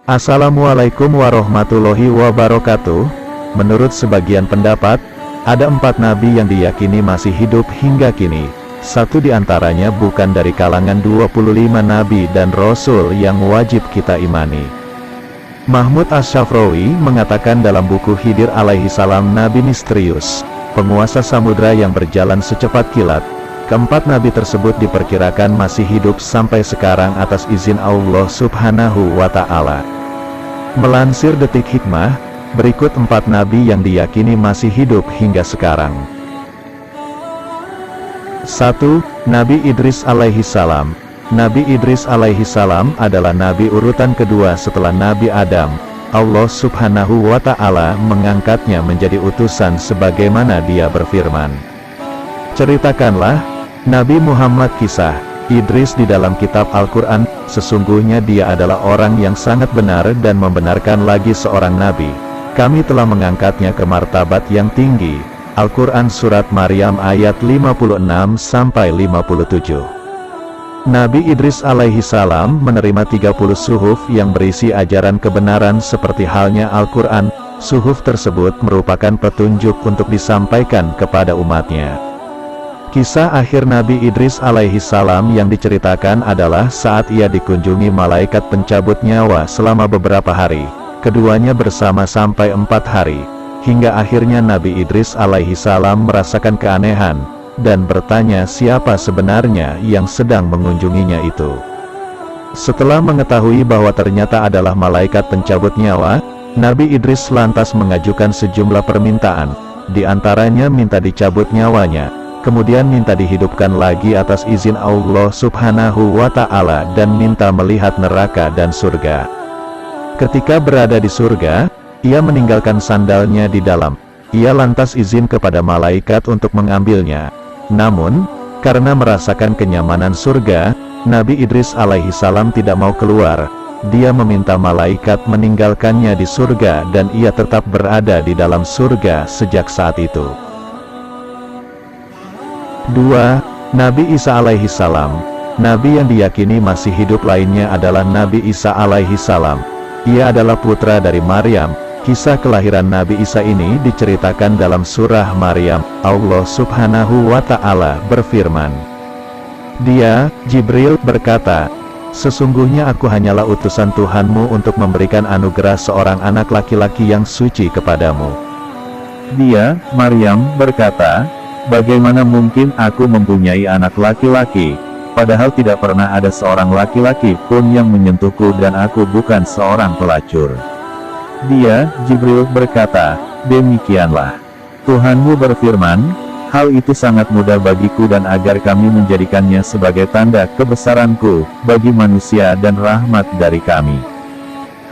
Assalamualaikum warahmatullahi wabarakatuh. Menurut sebagian pendapat, ada 4 nabi yang diyakini masih hidup hingga kini. Satu di antaranya bukan dari kalangan 25 nabi dan rasul yang wajib kita imani. Mahmud Asy-Syafrawi mengatakan dalam buku Khidir alaihi salam, nabi misterius, penguasa samudra yang berjalan secepat kilat. Keempat nabi tersebut diperkirakan masih hidup sampai sekarang atas izin Allah Subhanahu wa Ta'ala. Melansir Detik Hikmah, berikut 4 nabi yang diyakini masih hidup hingga sekarang. 1. Nabi Idris alaihi salam. Nabi Idris alaihi salam adalah nabi urutan kedua setelah Nabi Adam. Allah Subhanahu wa Ta'ala mengangkatnya menjadi utusan sebagaimana Dia berfirman. Ceritakanlah, Nabi Muhammad, kisah Idris di dalam kitab Al-Quran. Sesungguhnya dia adalah orang yang sangat benar dan membenarkan lagi seorang nabi. Kami telah mengangkatnya ke martabat yang tinggi. Al-Quran Surat Maryam ayat 56-57. Nabi Idris alaihi salam menerima 30 suhuf yang berisi ajaran kebenaran seperti halnya Al-Quran. Suhuf tersebut merupakan petunjuk untuk disampaikan kepada umatnya. Kisah akhir Nabi Idris alaihi salam yang diceritakan adalah saat ia dikunjungi malaikat pencabut nyawa selama beberapa hari. Keduanya bersama sampai 4 hari. Hingga akhirnya Nabi Idris alaihi salam merasakan keanehan, dan bertanya siapa sebenarnya yang sedang mengunjunginya itu. Setelah mengetahui bahwa ternyata adalah malaikat pencabut nyawa, Nabi Idris lantas mengajukan sejumlah permintaan. Di antaranya minta dicabut nyawanya, kemudian minta dihidupkan lagi atas izin Allah Subhanahu wa Ta'ala, dan minta melihat neraka dan surga. Ketika berada di surga, ia meninggalkan sandalnya di dalam. Ia lantas izin kepada malaikat untuk mengambilnya. Namun, karena merasakan kenyamanan surga, Nabi Idris alaihi salam tidak mau keluar. Dia meminta malaikat meninggalkannya di surga, dan ia tetap berada di dalam surga sejak saat itu. 2. Nabi Isa alaihi salam. Nabi yang diyakini masih hidup lainnya adalah Nabi Isa alaihi salam. Ia adalah putra dari Maryam. Kisah kelahiran Nabi Isa ini diceritakan dalam surah Maryam. Allah Subhanahu wa Ta'ala berfirman. Dia, Jibril, berkata, sesungguhnya aku hanyalah utusan Tuhanmu untuk memberikan anugerah seorang anak laki-laki yang suci kepadamu. Dia, Maryam, berkata, bagaimana mungkin aku mempunyai anak laki-laki, padahal tidak pernah ada seorang laki-laki pun yang menyentuhku dan aku bukan seorang pelacur. Dia, Jibril, berkata, demikianlah. Tuhanmu berfirman, hal itu sangat mudah bagiku dan agar kami menjadikannya sebagai tanda kebesaranku, bagi manusia dan rahmat dari kami.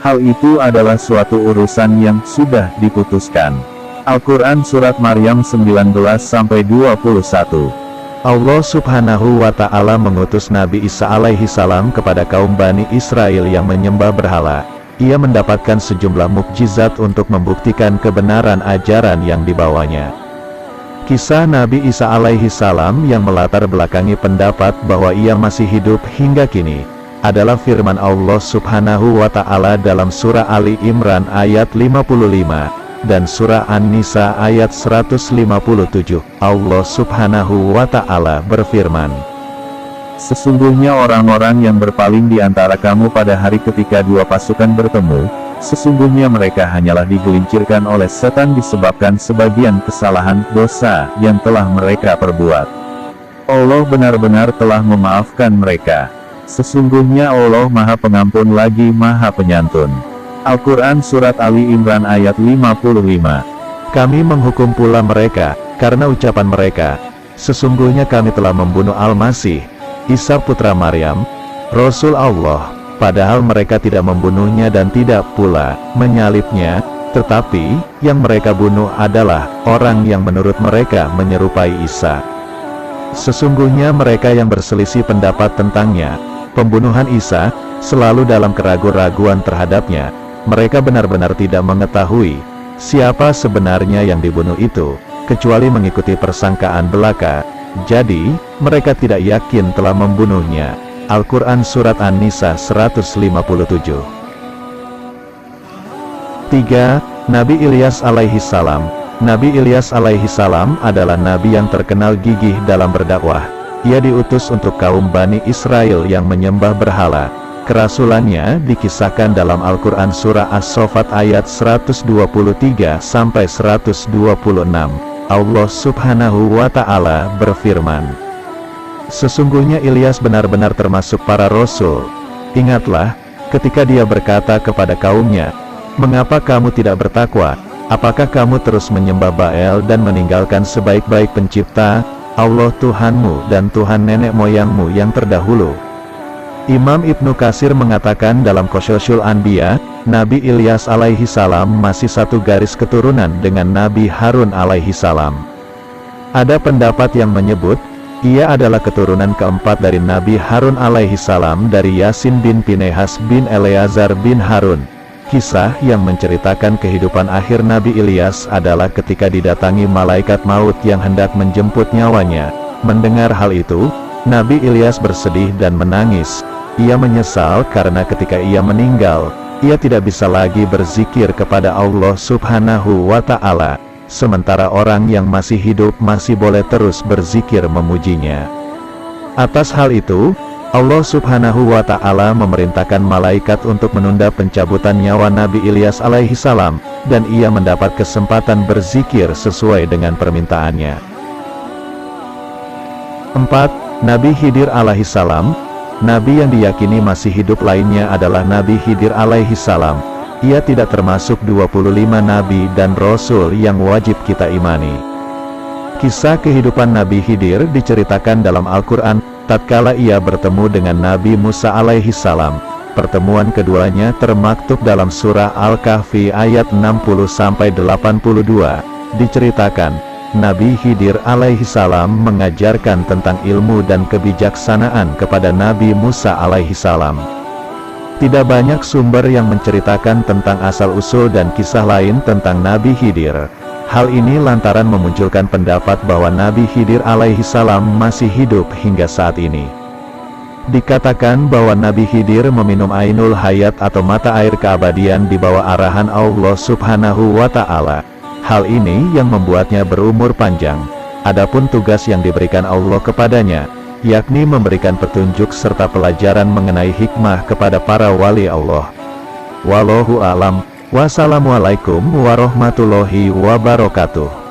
Hal itu adalah suatu urusan yang sudah diputuskan. Al-Quran Surat Maryam 19-21. Allah Subhanahu wa Ta'ala mengutus Nabi Isa alaihi salam kepada kaum Bani Israel yang menyembah berhala. Ia mendapatkan sejumlah mukjizat untuk membuktikan kebenaran ajaran yang dibawanya. Kisah Nabi Isa alaihi salam yang melatar belakangi pendapat bahwa ia masih hidup hingga kini adalah firman Allah Subhanahu wa Ta'ala dalam surah Ali Imran ayat 55 dan surah An-Nisa ayat 157. Allah Subhanahu wa Ta'ala berfirman, sesungguhnya orang-orang yang berpaling di antara kamu pada hari ketika dua pasukan bertemu, sesungguhnya mereka hanyalah digelincirkan oleh setan disebabkan sebagian kesalahan dosa yang telah mereka perbuat. Allah benar-benar telah memaafkan mereka. Sesungguhnya Allah Maha Pengampun lagi Maha Penyantun. Al-Quran Surat Ali Imran ayat 55. Kami menghukum pula mereka, karena ucapan mereka, sesungguhnya kami telah membunuh Al-Masih, Isa putra Maryam, Rasul Allah, padahal mereka tidak membunuhnya dan tidak pula menyalibnya, tetapi yang mereka bunuh adalah orang yang menurut mereka menyerupai Isa. Sesungguhnya mereka yang berselisih pendapat tentangnya, pembunuhan Isa, selalu dalam keraguan-raguan terhadapnya. Mereka benar-benar tidak mengetahui siapa sebenarnya yang dibunuh itu, kecuali mengikuti persangkaan belaka. Jadi, mereka tidak yakin telah membunuhnya. Al-Quran Surat An-Nisa 157. 3. Nabi Ilyas alaihi salam. Nabi Ilyas alaihi salam adalah nabi yang terkenal gigih dalam berdakwah. Ia diutus untuk kaum Bani Israel yang menyembah berhala. Kerasulannya dikisahkan dalam Al-Quran Surah As-Saffat ayat 123-126. Allah subhanahu wa ta'ala berfirman, sesungguhnya Ilyas benar-benar termasuk para rasul. Ingatlah, ketika dia berkata kepada kaumnya, mengapa kamu tidak bertakwa? Apakah kamu terus menyembah Baal dan meninggalkan sebaik-baik pencipta, Allah Tuhanmu dan Tuhan nenek moyangmu yang terdahulu? Imam Ibnu Katsir mengatakan dalam Qasasul Anbiya, Nabi Ilyas alaihi salam masih satu garis keturunan dengan Nabi Harun alaihi salam. Ada pendapat yang menyebut, ia adalah keturunan keempat dari Nabi Harun alaihi salam dari Yasin bin Pinehas bin Eleazar bin Harun. Kisah yang menceritakan kehidupan akhir Nabi Ilyas adalah ketika didatangi malaikat maut yang hendak menjemput nyawanya. Mendengar hal itu, Nabi Ilyas bersedih dan menangis. Ia menyesal karena ketika ia meninggal, ia tidak bisa lagi berzikir kepada Allah subhanahu wa ta'ala, sementara orang yang masih hidup masih boleh terus berzikir memujinya. Atas hal itu, Allah subhanahu wa ta'ala memerintahkan malaikat untuk menunda pencabutan nyawa Nabi Ilyas alaihi salam, dan ia mendapat kesempatan berzikir sesuai dengan permintaannya. 4. Nabi Khidir alaihi salam. Nabi yang diyakini masih hidup lainnya adalah Nabi Khidir alaihi salam. Ia tidak termasuk 25 nabi dan rasul yang wajib kita imani. Kisah kehidupan Nabi Khidir diceritakan dalam Al-Quran, tatkala ia bertemu dengan Nabi Musa alaihi salam. Pertemuan keduanya termaktub dalam surah Al-Kahfi ayat 60-82. Diceritakan, Nabi Khidir alaihi salam mengajarkan tentang ilmu dan kebijaksanaan kepada Nabi Musa alaihi salam. Tidak banyak sumber yang menceritakan tentang asal-usul dan kisah lain tentang Nabi Khidir. Hal ini lantaran memunculkan pendapat bahwa Nabi Khidir alaihi salam masih hidup hingga saat ini. Dikatakan bahwa Nabi Khidir meminum Ainul Hayat atau mata air keabadian di bawah arahan Allah subhanahu wa ta'ala. Hal ini yang membuatnya berumur panjang. Adapun tugas yang diberikan Allah kepadanya, yakni memberikan petunjuk serta pelajaran mengenai hikmah kepada para wali Allah. Wallahu a'lam. Wassalamualaikum warahmatullahi wabarakatuh.